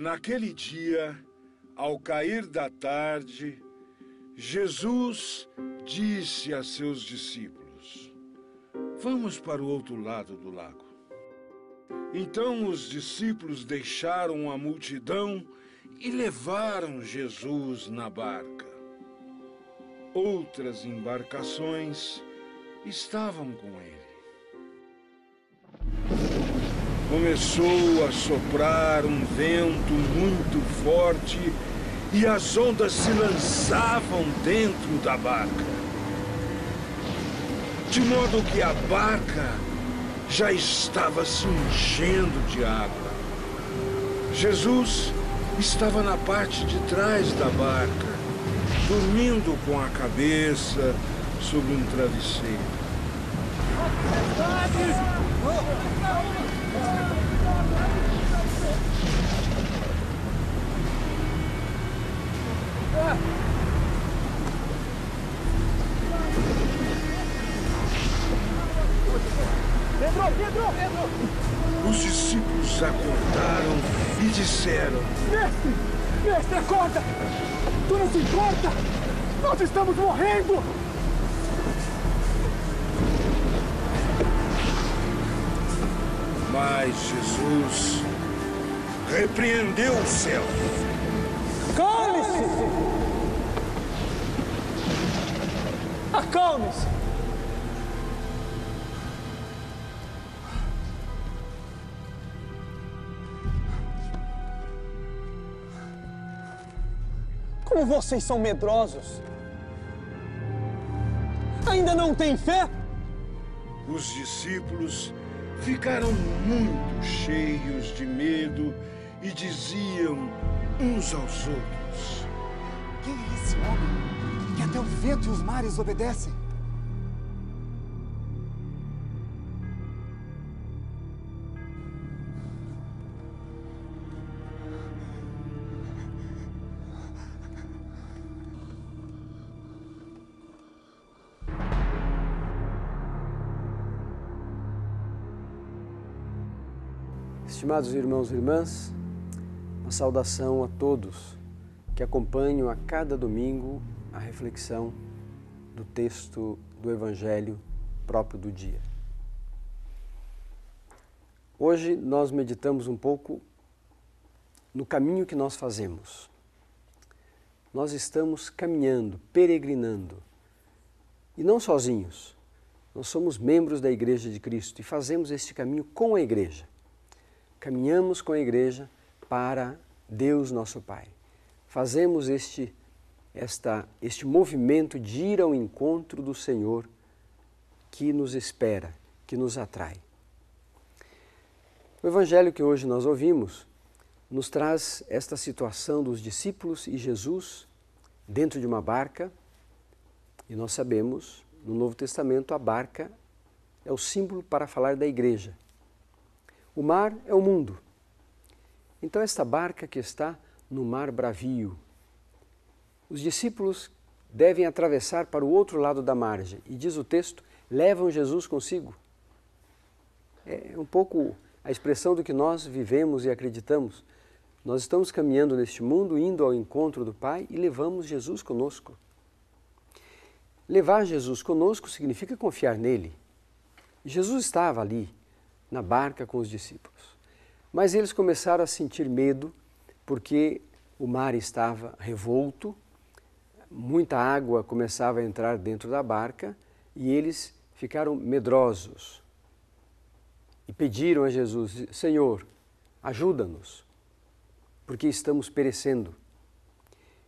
Naquele dia, ao cair da tarde, Jesus disse a seus discípulos: "Vamos para o outro lado do lago." Então os discípulos deixaram a multidão e levaram Jesus na barca. Outras embarcações estavam com ele. Começou a soprar um vento muito forte e as ondas se lançavam dentro da barca, de modo que a barca já estava se enchendo de água. Jesus estava na parte de trás da barca, dormindo com a cabeça sobre um travesseiro. Pedro! Os discípulos acordaram e disseram: Mestre, acorda! Tu não se importa? Nós estamos morrendo! Mas Jesus repreendeu o céu. Calme-se! Acalme-se! Como vocês são medrosos! Ainda não têm fé? Os discípulos ficaram muito cheios de medo e diziam uns aos outros: "Quem é esse homem que até o vento e os mares obedecem?" Estimados irmãos e irmãs, uma saudação a todos que acompanham a cada domingo a reflexão do texto do Evangelho próprio do dia. Hoje nós meditamos um pouco no caminho que nós fazemos. Nós estamos caminhando, peregrinando, e não sozinhos. Nós somos membros da Igreja de Cristo e fazemos este caminho com a Igreja. Caminhamos com a Igreja para Deus nosso Pai. Fazemos este movimento de ir ao encontro do Senhor que nos espera, que nos atrai. O Evangelho que hoje nós ouvimos nos traz esta situação dos discípulos e Jesus dentro de uma barca, e nós sabemos, no Novo Testamento, a barca é o símbolo para falar da Igreja. O mar é o mundo. Então, esta barca que está no mar bravio, os discípulos devem atravessar para o outro lado da margem. E diz o texto, levam Jesus consigo. É um pouco a expressão do que nós vivemos e acreditamos. Nós estamos caminhando neste mundo, indo ao encontro do Pai e levamos Jesus conosco. Levar Jesus conosco significa confiar nele. Jesus estava ali, na barca com os discípulos. Mas eles começaram a sentir medo porque o mar estava revolto, muita água começava a entrar dentro da barca e eles ficaram medrosos e pediram a Jesus: "Senhor, ajuda-nos, porque estamos perecendo."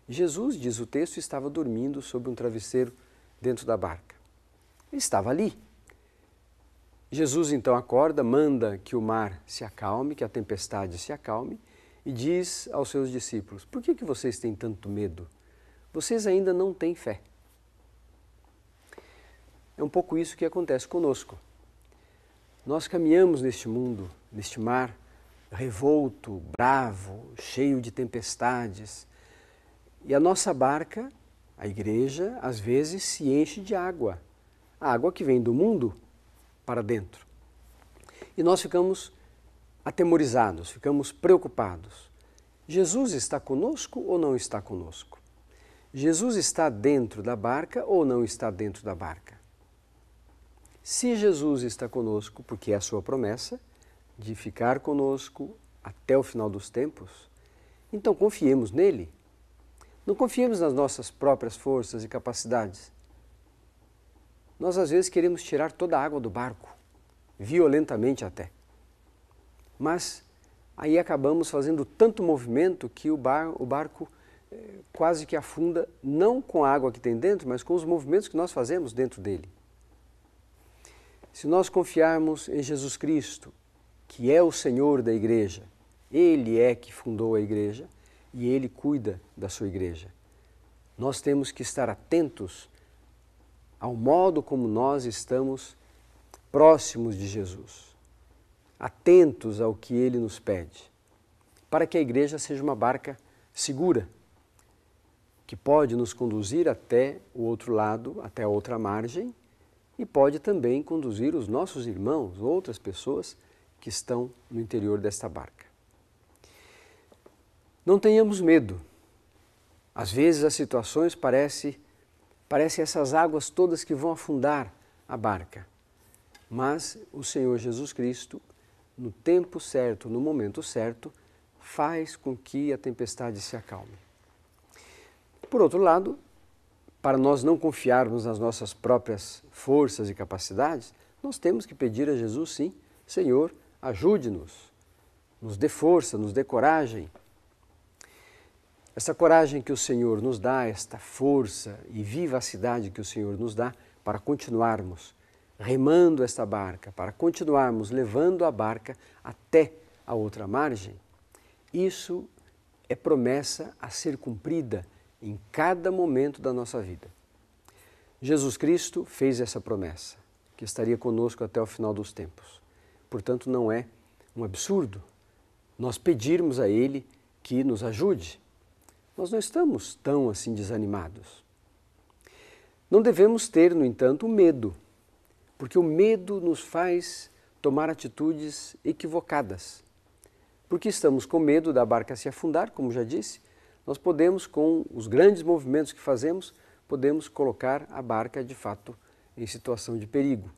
Jesus, diz o texto, estava dormindo sob um travesseiro dentro da barca. Ele estava ali. Jesus então acorda, manda que o mar se acalme, que a tempestade se acalme e diz aos seus discípulos: "Por que vocês têm tanto medo? Vocês ainda não têm fé." É um pouco isso que acontece conosco. Nós caminhamos neste mundo, neste mar revolto, bravo, cheio de tempestades, e a nossa barca, a Igreja, às vezes se enche de água, a água que vem do mundo para dentro. E nós ficamos atemorizados, ficamos preocupados. Jesus está conosco ou não está conosco? Jesus está dentro da barca ou não está dentro da barca? Se Jesus está conosco, porque é a sua promessa de ficar conosco até o final dos tempos, então confiemos nele. Não confiemos nas nossas próprias forças e capacidades. Nós às vezes queremos tirar toda a água do barco, violentamente até. Mas aí acabamos fazendo tanto movimento que o barco quase que afunda, não com a água que tem dentro, mas com os movimentos que nós fazemos dentro dele. Se nós confiarmos em Jesus Cristo, que é o Senhor da igreja, Ele é que fundou a igreja e Ele cuida da sua igreja. Nós temos que estar atentos ao modo como nós estamos próximos de Jesus, atentos ao que Ele nos pede, para que a igreja seja uma barca segura, que pode nos conduzir até o outro lado, até a outra margem, e pode também conduzir os nossos irmãos, outras pessoas que estão no interior desta barca. Não tenhamos medo. Às vezes as situações parecem essas águas todas que vão afundar a barca. Mas o Senhor Jesus Cristo, no tempo certo, no momento certo, faz com que a tempestade se acalme. Por outro lado, para nós não confiarmos nas nossas próprias forças e capacidades, nós temos que pedir a Jesus, sim, Senhor, ajude-nos, nos dê força, nos dê coragem. Essa coragem que o Senhor nos dá, esta força e vivacidade que o Senhor nos dá para continuarmos remando esta barca, para continuarmos levando a barca até a outra margem, isso é promessa a ser cumprida em cada momento da nossa vida. Jesus Cristo fez essa promessa, que estaria conosco até o final dos tempos. Portanto, não é um absurdo nós pedirmos a Ele que nos ajude. Nós não estamos tão assim desanimados. Não devemos ter, no entanto, medo, porque o medo nos faz tomar atitudes equivocadas. Porque estamos com medo da barca se afundar, como já disse, nós podemos, com os grandes movimentos que fazemos, podemos colocar a barca, de fato, em situação de perigo.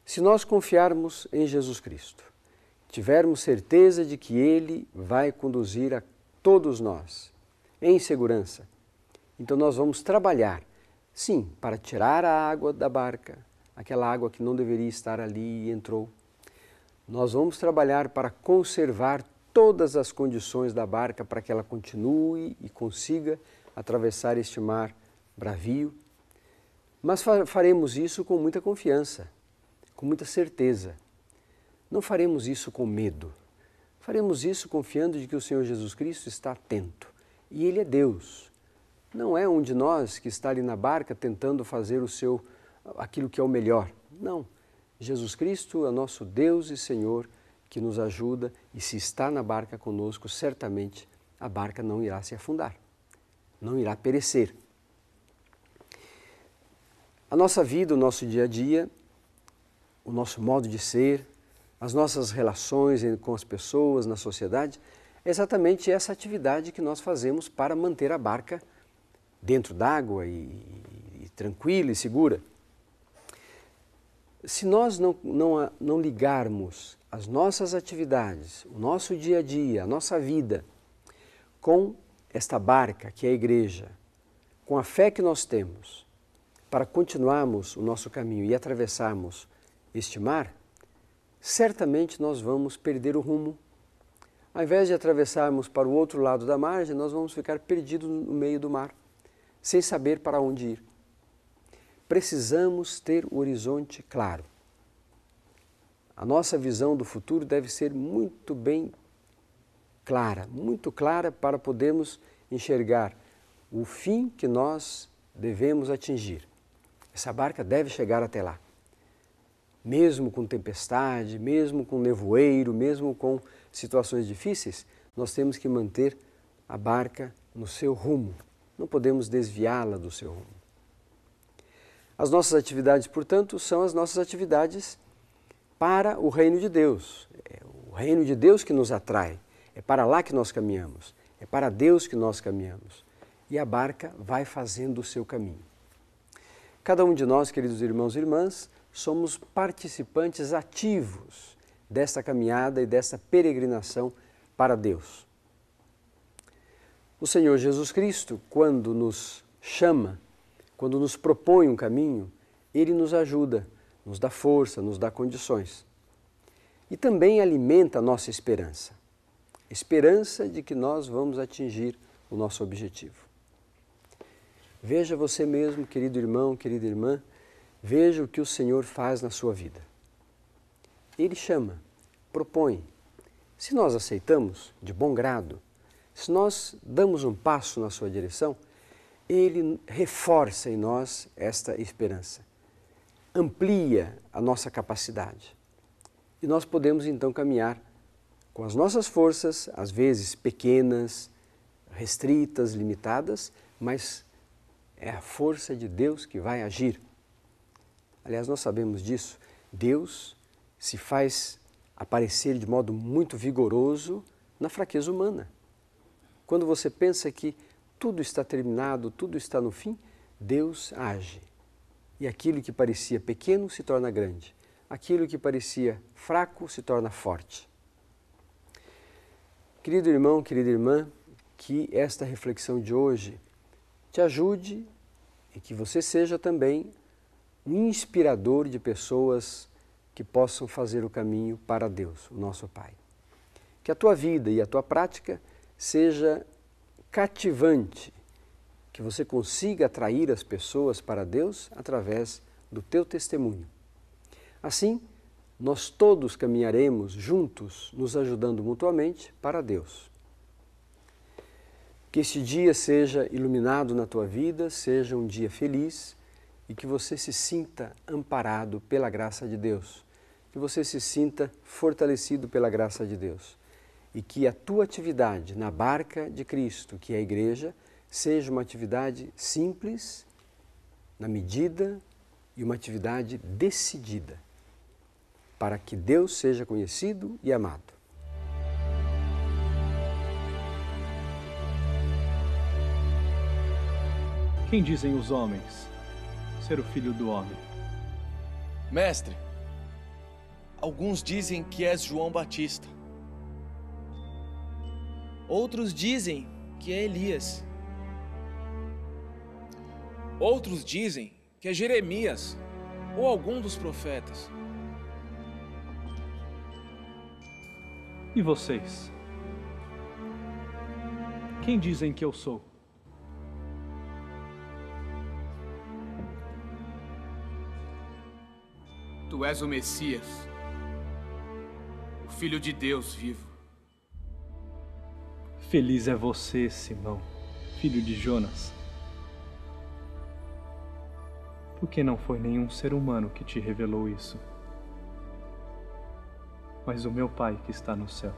Se nós confiarmos em Jesus Cristo, tivermos certeza de que Ele vai conduzir a todos nós em segurança, então nós vamos trabalhar, sim, para tirar a água da barca, aquela água que não deveria estar ali e entrou. Nós vamos trabalhar para conservar todas as condições da barca para que ela continue e consiga atravessar este mar bravio. Mas faremos isso com muita confiança, com muita certeza. Não faremos isso com medo. Faremos isso confiando de que o Senhor Jesus Cristo está atento. E Ele é Deus. Não é um de nós que está ali na barca tentando fazer aquilo que é o melhor. Não. Jesus Cristo é nosso Deus e Senhor que nos ajuda, e se está na barca conosco, certamente a barca não irá se afundar, não irá perecer. A nossa vida, o nosso dia a dia, o nosso modo de ser, as nossas relações com as pessoas, na sociedade, é exatamente essa atividade que nós fazemos para manter a barca dentro d'água e tranquila e segura. Se nós não ligarmos as nossas atividades, o nosso dia a dia, a nossa vida, com esta barca que é a igreja, com a fé que nós temos, para continuarmos o nosso caminho e atravessarmos este mar, certamente nós vamos perder o rumo. Ao invés de atravessarmos para o outro lado da margem, nós vamos ficar perdidos no meio do mar, sem saber para onde ir. Precisamos ter o horizonte claro. A nossa visão do futuro deve ser muito bem clara, muito clara para podermos enxergar o fim que nós devemos atingir. Essa barca deve chegar até lá. Mesmo com tempestade, mesmo com nevoeiro, mesmo com situações difíceis, nós temos que manter a barca no seu rumo. Não podemos desviá-la do seu rumo. As nossas atividades, portanto, são as nossas atividades para o reino de Deus. É o reino de Deus que nos atrai. É para lá que nós caminhamos, é para Deus que nós caminhamos. E a barca vai fazendo o seu caminho. Cada um de nós, queridos irmãos e irmãs, somos participantes ativos desta caminhada e desta peregrinação para Deus. O Senhor Jesus Cristo, quando nos chama, quando nos propõe um caminho, Ele nos ajuda, nos dá força, nos dá condições. E também alimenta a nossa esperança. Esperança de que nós vamos atingir o nosso objetivo. Veja você mesmo, querido irmão, querida irmã, veja o que o Senhor faz na sua vida. Ele chama, propõe. Se nós aceitamos de bom grado, se nós damos um passo na sua direção, Ele reforça em nós esta esperança, amplia a nossa capacidade. E nós podemos então caminhar com as nossas forças, às vezes pequenas, restritas, limitadas, mas é a força de Deus que vai agir. Aliás, nós sabemos disso. Deus se faz aparecer de modo muito vigoroso na fraqueza humana. Quando você pensa que tudo está terminado, tudo está no fim, Deus age. E aquilo que parecia pequeno se torna grande. Aquilo que parecia fraco se torna forte. Querido irmão, querida irmã, que esta reflexão de hoje te ajude e que você seja também um inspirador de pessoas que possam fazer o caminho para Deus, o nosso Pai. Que a tua vida e a tua prática seja cativante, que você consiga atrair as pessoas para Deus através do teu testemunho. Assim, nós todos caminharemos juntos, nos ajudando mutuamente para Deus. Que este dia seja iluminado na tua vida, seja um dia feliz e que você se sinta amparado pela graça de Deus, que você se sinta fortalecido pela graça de Deus e que a tua atividade na barca de Cristo, que é a igreja, seja uma atividade simples, na medida e uma atividade decidida, para que Deus seja conhecido e amado. Quem dizem os homens ser o Filho do Homem? Mestre, alguns dizem que és João Batista. Outros dizem que é Elias. Outros dizem que é Jeremias ou algum dos profetas. E vocês? Quem dizem que eu sou? Tu és o Messias, o Filho de Deus vivo. Feliz é você, Simão, filho de Jonas. Porque não foi nenhum ser humano que te revelou isso, mas o meu Pai que está no céu.